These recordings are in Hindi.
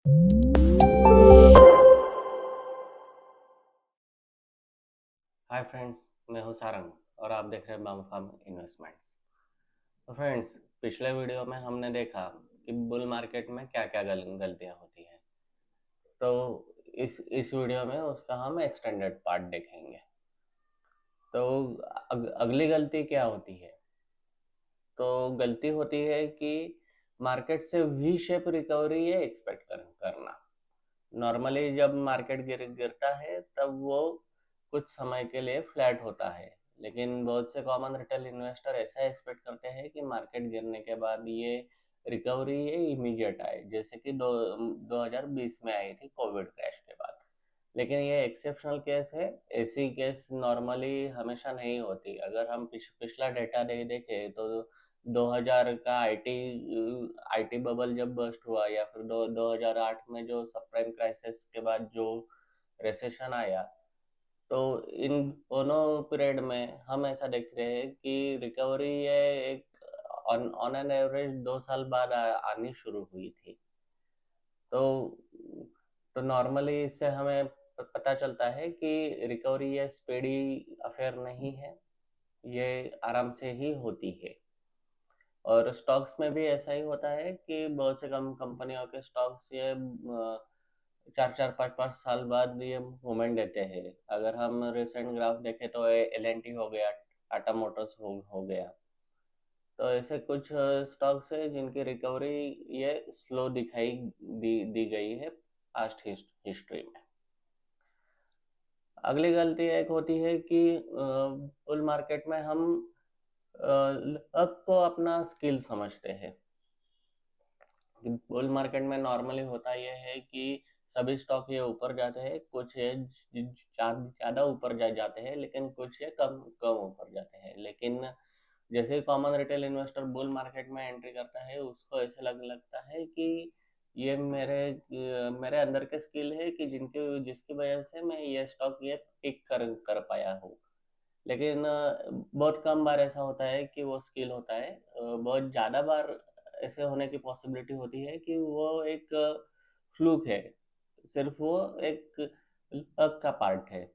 हाय फ्रेंड्स, मैं हूं सारंग और आप देख रहे हैं बाम फार्म इन्वेस्टमेंट्स। तो फ्रेंड्स, पिछले वीडियो में हमने देखा कि बुल मार्केट में क्या क्या गलतियां होती हैं। तो इस वीडियो में उसका हम एक्सटेंडेड पार्ट देखेंगे। तो अगली गलती क्या होती है? तो गलती होती है कि मार्केट से वी शेप रिकवरी ये एक्सपेक्ट करना। नॉर्मली जब मार्केट गिरता है तब वो कुछ समय के लिए फ्लैट होता है, लेकिन बहुत से कॉमन रिटेल इन्वेस्टर ऐसा एक्सपेक्ट करते हैं कि मार्केट गिरने के बाद ये रिकवरी ये इमीडिएट आए, जैसे कि 2020 में आई थी कोविड क्रैश के बाद। लेकिन ये एक्सेप्शनल केस है। ऐसी केस नॉर्मली हमेशा नहीं होती। अगर हम पिछला डेटा देखें तो 2000 का आईटी बबल जब बस्ट हुआ, या फिर 2008 में जो सबप्राइम क्राइसिस के बाद जो रिसेशन आया, तो इन दोनों पीरियड में हम ऐसा देख रहे हैं कि रिकवरी ये एक ऑन एन एवरेज 2 साल बाद आनी शुरू हुई थी। तो नॉर्मली इससे हमें पता चलता है कि रिकवरी ये स्पीडी अफेयर नहीं है, ये आराम से ही होती है। और स्टॉक्स में भी ऐसा ही होता है कि बहुत से कम कंपनियों के स्टॉक्स ये 4-4 5-5 साल बाद ये मूवमेंट देते हैं। अगर हम रिसेंट ग्राफ देखें तो एल&टी हो गया, टाटा मोटर्स हो गया। तो ऐसे कुछ स्टॉक्स है जिनकी रिकवरी ये स्लो दिखाई दी गई है पास्ट हिस्ट्री में। अगली गलती एक होती है कि बुल मार्केट में हम लक को अपना स्किल समझते हैं। बुल मार्केट में नॉर्मली होता यह है कि सभी स्टॉक ये ऊपर जाते हैं, कुछ ये ज्यादा ऊपर जाते हैं, लेकिन कुछ ये कम कम ऊपर जाते हैं। लेकिन जैसे common retail investor bull market में एंट्री करता है, उसको ऐसे लगता है कि ये मेरे अंदर के स्किल है कि जिसकी वजह से मैं ये स्टॉक ये पिक कर पाया हूँ। लेकिन बहुत कम बार ऐसा होता है कि वो स्किल होता है। बहुत ज़्यादा बार ऐसे होने की पॉसिबिलिटी होती है कि वो एक फ्लूक है, सिर्फ वो एक लक का पार्ट है।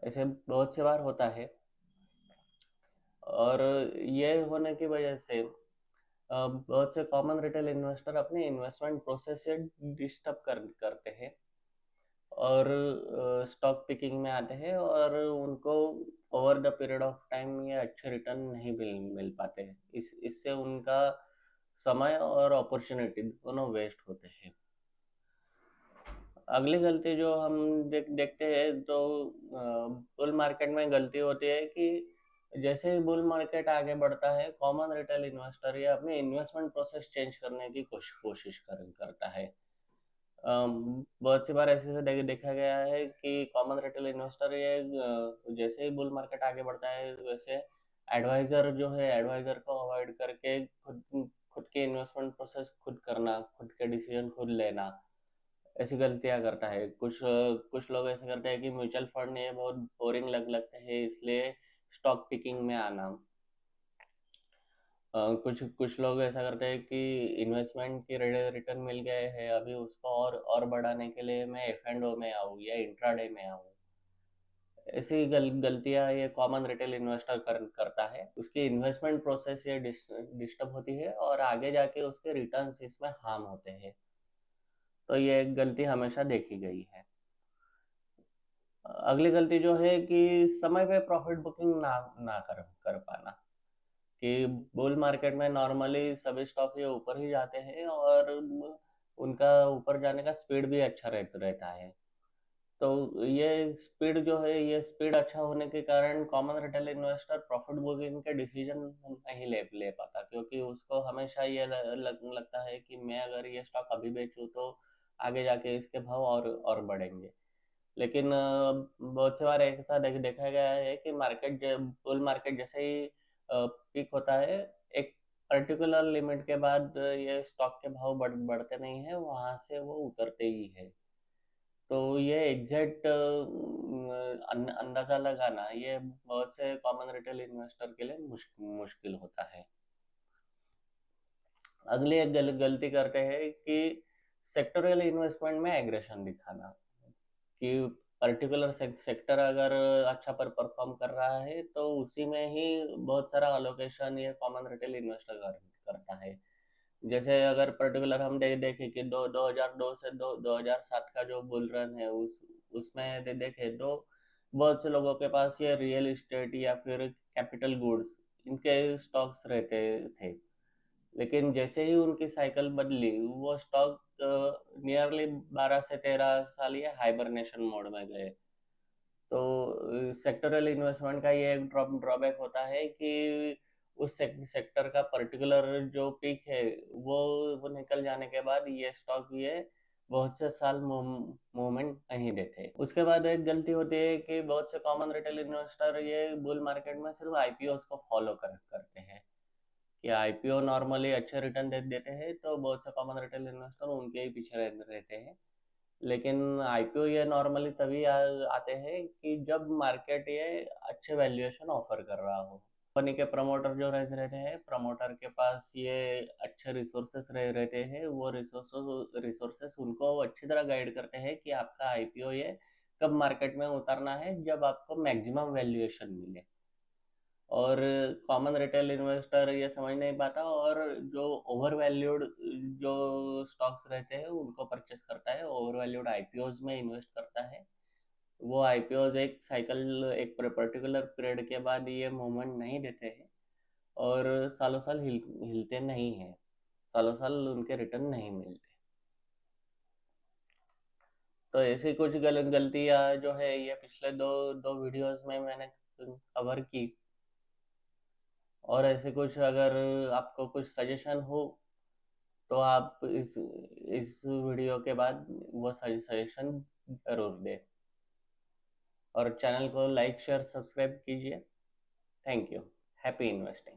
ऐसे बहुत से बार होता है। और ये होने की वजह से बहुत से कॉमन रिटेल इन्वेस्टर अपने इन्वेस्टमेंट प्रोसेस से डिस्टर्ब करते हैं और स्टॉक पिकिंग में आते हैं, और उनको over the period of time ये अच्छे रिटर्न नहीं मिल पाते हैं। इससे उनका समय और अपॉर्चुनिटी दोनों वेस्ट होते हैं। अगली गलती जो हम देखते हैं तो बुल मार्केट में गलती होती है कि जैसे ही बुल मार्केट आगे बढ़ता है, कॉमन रिटेल इन्वेस्टर ये अपनी इन्वेस्टमेंट प्रोसेस चेंज करने की कोशिश करता है। बहुत सी बार ऐसे से देखा गया है कि कॉमन रिटेल इन्वेस्टर ये जैसे ही बुल मार्केट आगे बढ़ता है, वैसे एडवाइजर जो है, एडवाइजर को अवॉइड करके खुद खुद की इन्वेस्टमेंट प्रोसेस खुद करना, खुद के डिसीजन खुद लेना, ऐसी गलतियां करता है। कुछ लोग ऐसे करते हैं कि म्यूचुअल फंड ये बहुत बोरिंग लगते हैं, इसलिए स्टॉक पिकिंग में आना। कुछ कुछ लोग ऐसा करते हैं कि इन्वेस्टमेंट की रिटर्न मिल गए हैं, अभी उसको और बढ़ाने के लिए मैं एफ&ओ में आऊँ या इंट्राडे में आऊँ। ऐसी गलतियां ये कॉमन रिटेल इन्वेस्टर करता है। उसकी इन्वेस्टमेंट प्रोसेस ये डिस्टर्ब होती है और आगे जाके उसके रिटर्न्स इसमें हार्म होते हैं। तो ये एक गलती हमेशा देखी गई है। अगली गलती जो है कि समय पे प्रॉफिट बुकिंग ना ना कर पाना। कि बुल मार्केट में नॉर्मली सभी स्टॉक ये ऊपर ही जाते हैं और उनका ऊपर जाने का स्पीड भी अच्छा रहता है। तो ये स्पीड जो है, ये स्पीड अच्छा होने के कारण common retail investor profit booking के डिसीजन नहीं ले पाता, क्योंकि उसको हमेशा ये लगता है कि मैं अगर ये स्टॉक अभी बेचूं तो आगे जाके इसके भाव और बढ़ेंगे। लेकिन बहुत से बार ऐसा देखा गया है कि बुल मार्केट जैसे ही पीक होता है, एक पर्टिकुलर लिमिट के बाद ये स्टॉक के भाव बढ़ते नहीं है, वहां से वो उतरते ही है। तो ये एग्जैक्ट अंदाजा लगाना ये बहुत से कॉमन रिटेल इन्वेस्टर के लिए मुश्किल होता है। अगली एक गलती करते हैं कि सेक्टोरियल इन्वेस्टमेंट में एग्रेशन दिखाना कि पर्टिकुलर सेक्टर अगर अच्छा पर परफॉर्म कर रहा है तो उसी में ही बहुत सारा अलोकेशन ये कॉमन रिटेल इन्वेस्टर करता है। जैसे अगर पर्टिकुलर हम देखें कि 2002 से 2007 का जो बुल रन है उसमें देखें तो बहुत से लोगों के पास ये रियल एस्टेट या फिर कैपिटल गुड्स इनके स्टॉक्स रहते थे। लेकिन जैसे ही उनकी साइकिल बदली वो स्टॉक नियरली 12 से 13 साल ये हाइबरनेशन मोड में गए। तो सेक्टरल इन्वेस्टमेंट का ये एक ड्रॉबैक होता है कि उस सेक्टर का पर्टिकुलर जो पीक है वो निकल जाने के बाद ये स्टॉक ये बहुत से साल मूवमेंट नहीं देते। उसके बाद एक गलती होती है कि बहुत से कॉमन रिटेल इन्वेस्टर ये बुल मार्केट में सिर्फ आईपीओ को फॉलो करते हैं कि आईपीओ नॉर्मली अच्छे रिटर्न देते हैं तो बहुत से कॉमन रिटेल इन्वेस्टर उनके ही पीछे रहते हैं। लेकिन आईपीओ ये नॉर्मली तभी आते हैं कि जब मार्केट ये अच्छे वैल्यूएशन ऑफर कर रहा हो। कंपनी के प्रमोटर जो रहते हैं प्रमोटर के पास ये अच्छे रिसोर्सेस रहते हैं, वो रिसोर्सेस उनको अच्छी तरह गाइड करते हैं कि आपका आईपीओ ये कब मार्केट में उतारना है जब आपको मैक्सिमम वैल्यूएशन मिले। और कॉमन रिटेल इन्वेस्टर ये समझ नहीं पाता और जो ओवर वैल्यूड जो स्टॉक्स रहते हैं उनको परचेस करता है, ओवर वैल्यूड आईपीओज में इन्वेस्ट करता है। वो आईपीओज एक साइकिल एक पर्टिकुलर पीरियड के बाद ये मूवमेंट नहीं देते हैं और सालों साल हिलते नहीं हैं, सालों साल उनके रिटर्न नहीं मिलते। तो ऐसी कुछ गलतियां जो है ये पिछले दो दो वीडियोस में मैंने कवर की। और ऐसे कुछ अगर आपको कुछ सजेशन हो तो आप इस वीडियो के बाद वो सजेशन जरूर दें और चैनल को लाइक शेयर सब्सक्राइब कीजिए। Thank you. Happy investing.